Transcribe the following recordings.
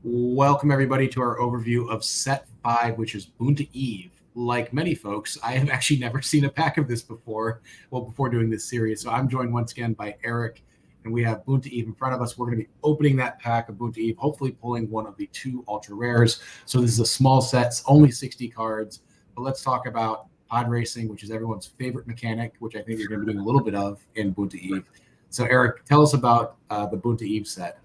Welcome, everybody, to our overview of Set 5, which is Boonta Eve. Like many folks, I have actually never seen a pack of this before, before doing this series. So I'm joined once again by Eric, and we have Boonta Eve in front of us. We're going to be opening that pack of Boonta Eve, hopefully pulling one of the two ultra rares. So this is a small set, it's only 60 cards. But let's talk about pod racing, which is everyone's favorite mechanic, which I think you're going to be doing a little bit of in Boonta Eve. So Eric, tell us about the Boonta Eve set.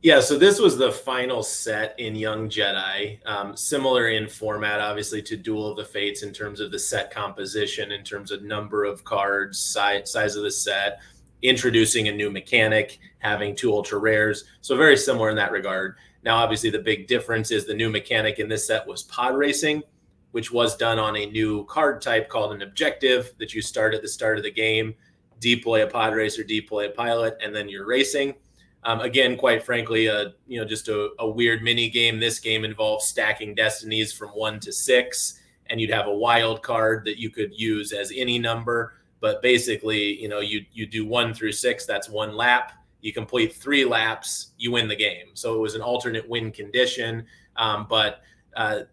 Yeah, so this was the final set in Young Jedi, similar in format, obviously, to Duel of the Fates in terms of the set composition, in terms of number of cards, size of the set, introducing a new mechanic, having two ultra rares. So very similar in that regard. Now, obviously, the big difference is the new mechanic in this set was pod racing, which was done on a new card type called an objective that you start at the start of the game, deploy a pod racer, deploy a pilot, and then you're racing. Again, quite frankly, just a weird mini game. This game involves stacking destinies from 1 to 6, and you'd have a wild card that you could use as any number. But basically, you do 1 through 6. That's one lap. You complete 3 laps, you win the game. So it was an alternate win condition. But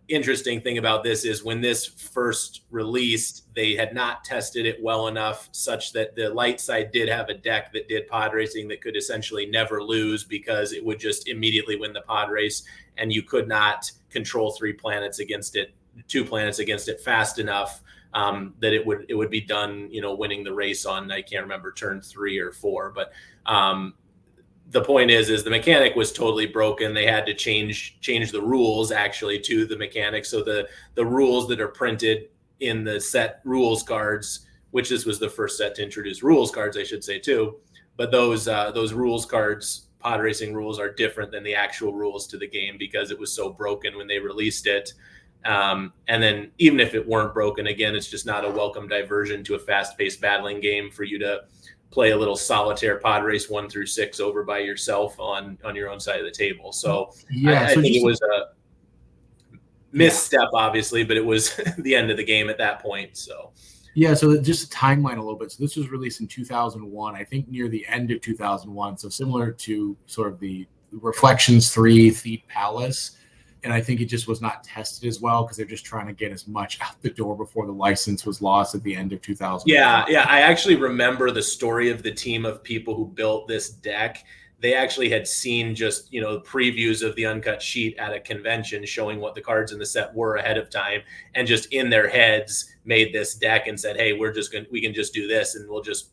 interesting thing about this is when this first released, they had not tested it well enough such that the light side did have a deck that did pod racing that could essentially never lose because it would just immediately win the pod race, and you could not control 2 planets against it fast enough that it would be done, winning the race on, I can't remember, turn 3 or 4. But the point is the mechanic was totally broken. They had to change the rules actually to the mechanic. So the rules that are printed in the set rules cards, which this was the first set to introduce rules cards, I should say too. But those rules cards, pod racing rules, are different than the actual rules to the game because it was so broken when they released it. And then even if it weren't broken, again, it's just not a welcome diversion to a fast-paced battling game for you to play a little solitaire pod race 1 through 6 over by yourself on your own side of the table. So yeah, I think it was a misstep, obviously, but it was the end of the game at that point. So yeah, so just a timeline a little bit. So this was released in 2001, I think near the end of 2001. So similar to sort of the Reflections 3 Thief Palace. And I think it just was not tested as well because they're just trying to get as much out the door before the license was lost at the end of 2000. Yeah. I actually remember the story of the team of people who built this deck. They actually had seen just, previews of the uncut sheet at a convention showing what the cards in the set were ahead of time, and just in their heads made this deck and said, hey, we can just do this and we'll just,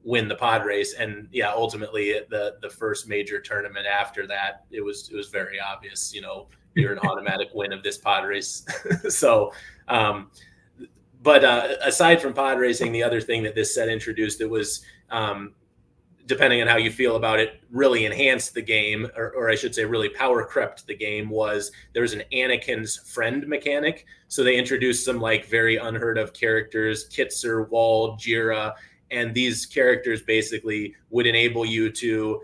win the pod race. And yeah, ultimately the first major tournament after that, it was very obvious, you're an automatic win of this pod race. So, but aside from pod racing, the other thing that this set introduced that was, depending on how you feel about it, really enhanced the game, or I should say really power crept the game, was there was an Anakin's friend mechanic. So they introduced some very unheard of characters, Kitzer, Wall, Jira, and these characters basically would enable you to,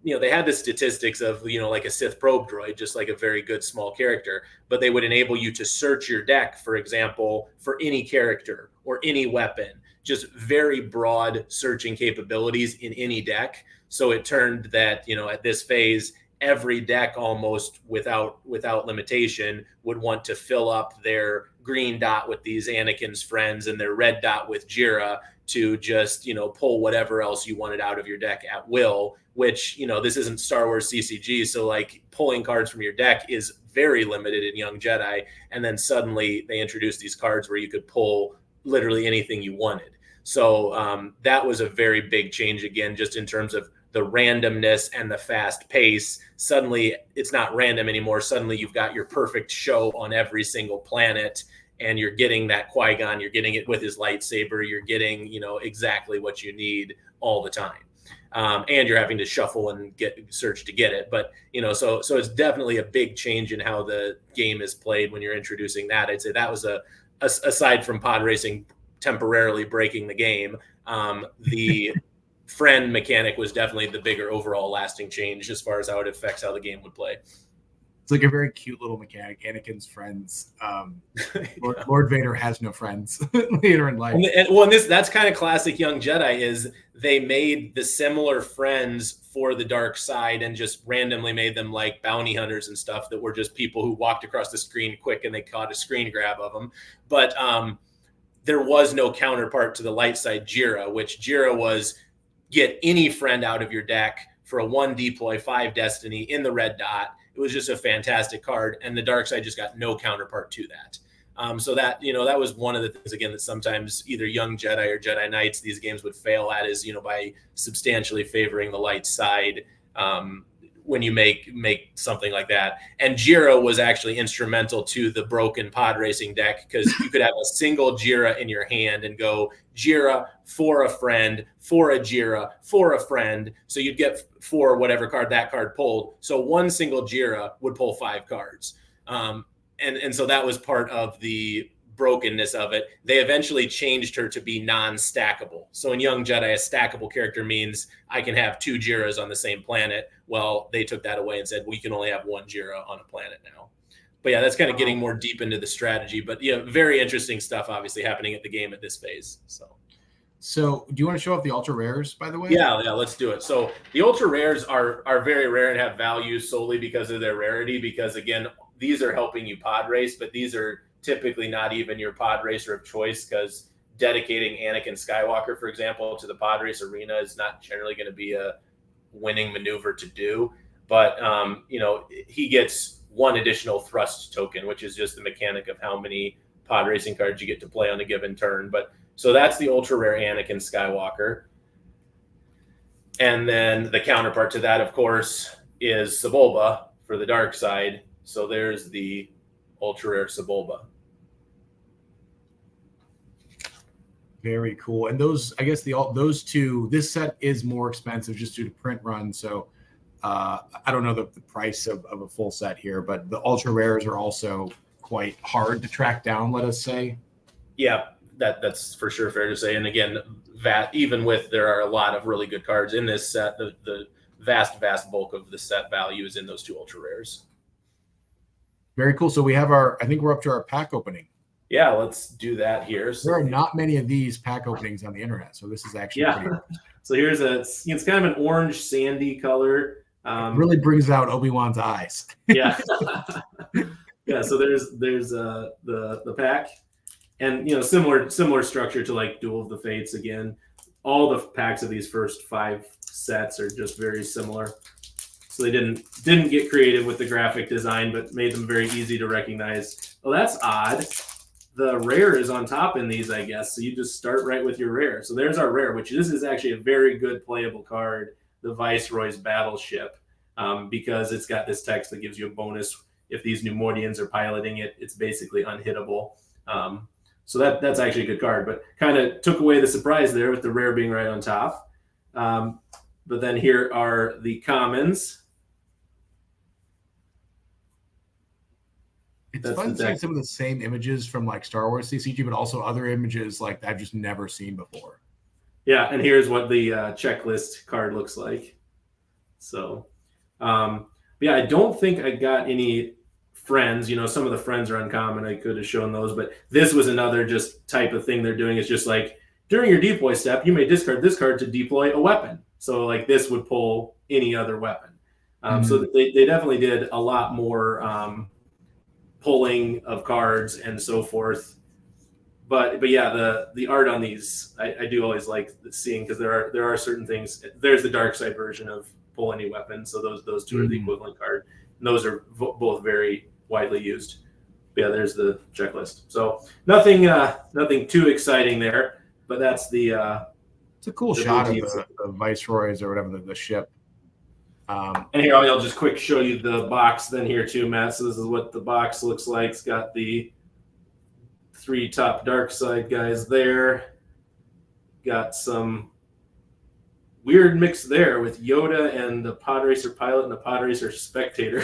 they had the statistics of, like a Sith probe droid, just like a very good small character, but they would enable you to search your deck, for example, for any character or any weapon, just very broad searching capabilities in any deck. So it turned that, at this phase, every deck almost without limitation would want to fill up their green dot with these Anakin's friends and their red dot with Jira to just, pull whatever else you wanted out of your deck at will, which, this isn't Star Wars CCG. So pulling cards from your deck is very limited in Young Jedi. And then suddenly they introduced these cards where you could pull literally anything you wanted. So that was a very big change again, just in terms of the randomness and the fast pace. Suddenly it's not random anymore. Suddenly you've got your perfect show on every single planet, and you're getting that Qui-Gon, you're getting it with his lightsaber, you're getting, exactly what you need all the time. And you're having to shuffle and search to get it. But, so it's definitely a big change in how the game is played when you're introducing that. I'd say that was aside from pod racing temporarily breaking the game, the friend mechanic was definitely the bigger overall lasting change as far as how it affects how the game would play. It's like a very cute little mechanic. Anakin's friends. Lord Vader has no friends later in life. And that's kind of classic young Jedi is they made the similar friends for the dark side and just randomly made them like bounty hunters and stuff that were just people who walked across the screen quick and they caught a screen grab of them. But there was no counterpart to the light side Jira, which Jira was get any friend out of your deck for a 1 deploy 5 destiny in the red dot. It was just a fantastic card, and the dark side just got no counterpart to that. So that, that was one of the things, again, that sometimes either young Jedi or Jedi Knights, these games would fail at is, by substantially favoring the light side when you make something like that. And Jira was actually instrumental to the broken pod racing deck because you could have a single Jira in your hand and go Jira for a friend, for a Jira, for a friend. So you'd get 4 whatever card that card pulled. So one single Jira would pull 5 cards. And so that was part of the brokenness of it. They eventually changed her to be non-stackable. So in Young Jedi, a stackable character means I can have 2 Jiras on the same planet. Well, they took that away and said, we can only have 1 Jira on a planet now. But yeah, that's kind of getting more deep into the strategy. But yeah, very interesting stuff obviously happening at the game at this phase. So do you want to show off the ultra rares, by the way? Yeah, let's do it. So the ultra rares are very rare and have value solely because of their rarity, because again, these are helping you pod race, but these are typically not even your pod racer of choice, because dedicating Anakin Skywalker, for example, to the pod race arena is not generally going to be a winning maneuver to do. But, he gets 1 additional thrust token, which is just the mechanic of how many pod racing cards you get to play on a given turn. But so that's the ultra rare Anakin Skywalker. And then the counterpart to that, of course, is Sebulba for the dark side. So there's the ultra rare Sebulba. Very cool. And those, I guess those 2, this set is more expensive just due to print run. So I don't know the price of a full set here, but the ultra rares are also quite hard to track down, let us say. Yeah, that's for sure fair to say. And again, even with there are a lot of really good cards in this set, the vast bulk of the set value is in those 2 ultra rares. Very cool. So we have I think we're up to our pack opening. Yeah, let's do that here. There are not many of these pack openings on the internet, so this is actually pretty So here's it's kind of an orange sandy color. It really brings out Obi-Wan's eyes. Yeah. Yeah, so there's the pack, and similar structure to like Duel of the Fates. Again, all the packs of these first 5 sets are just very similar. So they didn't get creative with the graphic design, but made them very easy to recognize. Well, that's odd. The rare is on top in these, I guess. So you just start right with your rare. So there's our rare, which this is actually a very good playable card, the Viceroy's Battleship, because it's got this text that gives you a bonus. If these Neimoidians are piloting it, it's basically unhittable. So that's actually a good card, but kind of took away the surprise there with the rare being right on top. But then here are the commons. It's fun seeing some of the same images from like Star Wars CCG, but also other images like I've just never seen before. Yeah, and here's what the checklist card looks like. So, yeah, I don't think I got any friends. Some of the friends are uncommon. I could have shown those, but this was another just type of thing they're doing. It's just like during your deploy step, you may discard this card to deploy a weapon. So like this would pull any other weapon. So they definitely did a lot more pulling of cards and so forth. But yeah, the art on these I do always like seeing, because there are certain things. There's the dark side version of pull any weapon, so those 2 are the equivalent card. And those are both very widely used. But yeah, there's the checklist. So nothing too exciting there, but that's the. It's a cool shot of the Viceroys or whatever the ship. And here I'll just quick show you the box then here too, Matt. So this is what the box looks like. It's got the 3 top dark side guys there. Got some weird mix there with Yoda and the Pod Racer pilot and the Pod Racer spectator.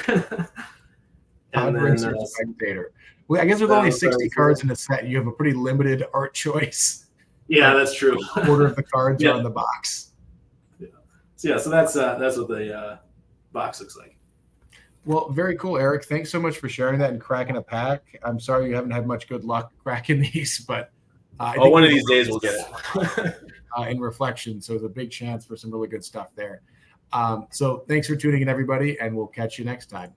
Spectator. Well, I guess with only 60 cards in a set, you have a pretty limited art choice. Yeah, that's true. A quarter of the cards are in the box. So that's what the box looks like. Well, very cool, Eric. Thanks so much for sharing that and cracking a pack. I'm sorry you haven't had much good luck cracking these, but I think one of these days we'll get it. In reflection, so there's a big chance for some really good stuff there. So thanks for tuning in, everybody, and we'll catch you next time.